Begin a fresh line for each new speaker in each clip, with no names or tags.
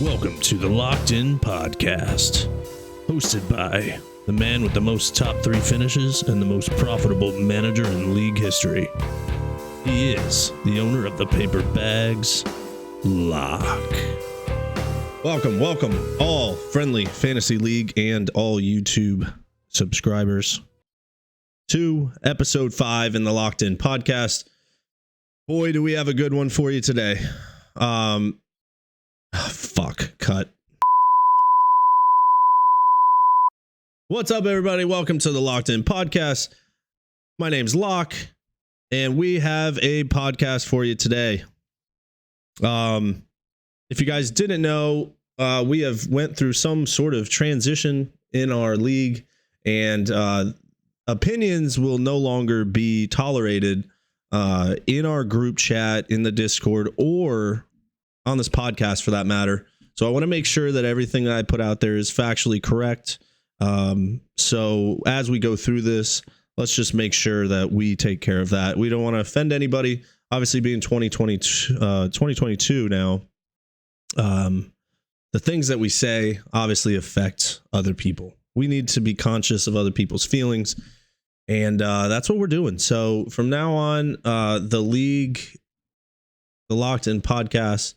Welcome to the Lok'd podcast, hosted by the man with the most top 3 finishes and the most profitable manager in league history. He is the owner of the paper bags, Lock. Welcome, all friendly fantasy league and all YouTube subscribers to episode 5 in the Lok'd podcast. Boy, do we have a good one for you today. Cut. What's up, everybody? Welcome to the Lok'd podcast. My name's Locke, and we have a podcast for you today. If you guys didn't know, we have went through some sort of transition in our league, and opinions will no longer be tolerated in our group chat, in the Discord, or on this podcast for that matter. So I want to make sure that everything that I put out there is factually correct. So as we go through this, let's just make sure that we take care of that. We don't want to offend anybody. Obviously, being 2022 now, the things that we say obviously affect other people. We need to be conscious of other people's feelings, and that's what we're doing. So from now on, the league, the Lok'd podcast,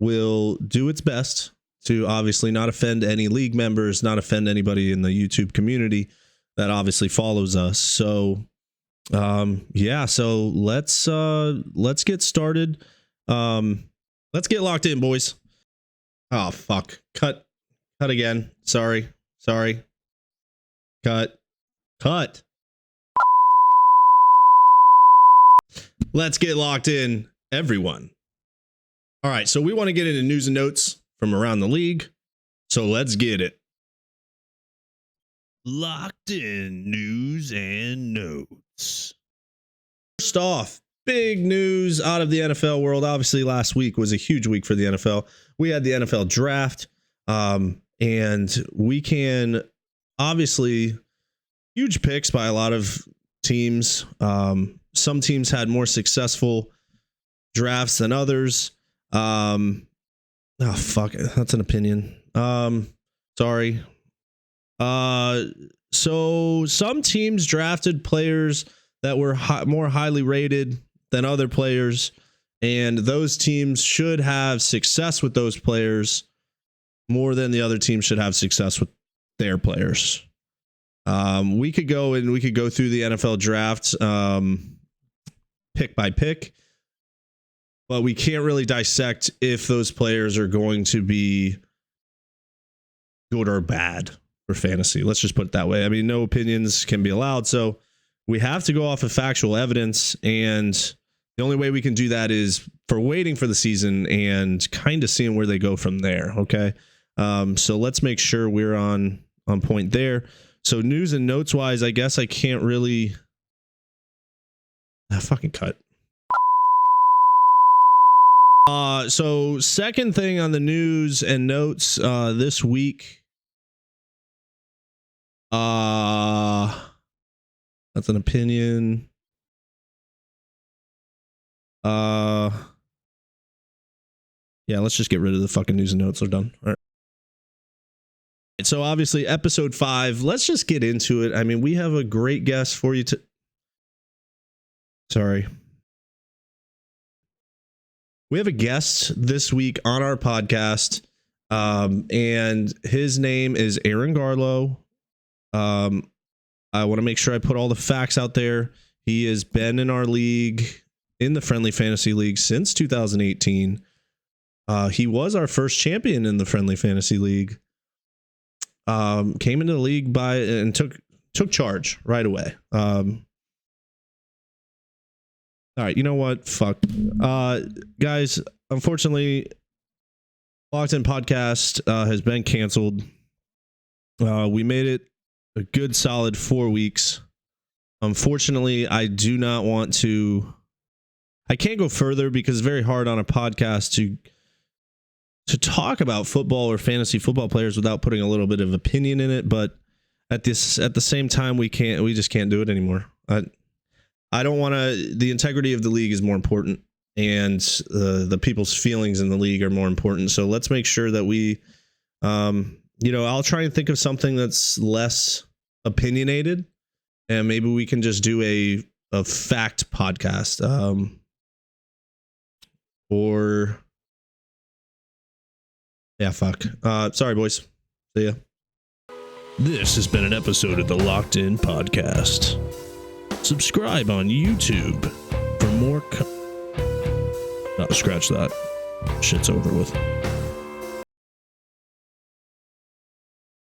will do its best to obviously not offend any league members, not offend anybody in the YouTube community that obviously follows us. So, so let's get started. Let's get locked in, boys. Oh, fuck. Cut again. Sorry. Cut. Let's get locked in, everyone. All right, so we want to get into news and notes from around the league, so let's get it. Locked in news and notes. First off, big news out of the NFL world. Obviously, last week was a huge week for the NFL. We had the NFL draft, and we can obviously huge picks by a lot of teams. Some teams had more successful drafts than others. That's an opinion. Sorry. So some teams drafted players that were more highly rated than other players, and those teams should have success with those players more than the other teams should have success with their players. We could go through the NFL draft, pick by pick, but we can't really dissect if those players are going to be good or bad for fantasy. Let's just put it that way. I mean, no opinions can be allowed. So we have to go off of factual evidence. And the only way we can do that is for waiting for the season and kind of seeing where they go from there. Okay. So let's make sure we're on point there. So news and notes wise, I guess I can't really fucking cut. So second thing on the news and notes this week, that's an opinion. Yeah, let's just get rid of the fucking news and notes. We're done. All right. So obviously episode 5, let's just get into it. I mean, we have a great guest for you We have a guest this week on our podcast, and his name is Aaron Garlow. I want to make sure I put all the facts out there. He has been in our league, in the Friendly Fantasy League, since 2018. He was our first champion in the Friendly Fantasy League. Came into the league and took charge right away. All right, you know what? Fuck. Guys, unfortunately, Lok'd podcast has been canceled. We made it a good solid 4 weeks. Unfortunately, I do not want to... I can't go further because it's very hard on a podcast to talk about football or fantasy football players without putting a little bit of opinion in it, but at the same time, we just can't do it anymore. I don't want to. The integrity of the league is more important and the people's feelings in the league are more important. So let's make sure that we, I'll try and think of something that's less opinionated, and maybe we can just do a fact podcast, sorry, boys. See ya. This has been an episode of the Locked In Podcast. Subscribe on YouTube for more. Scratch that. Shit's over with.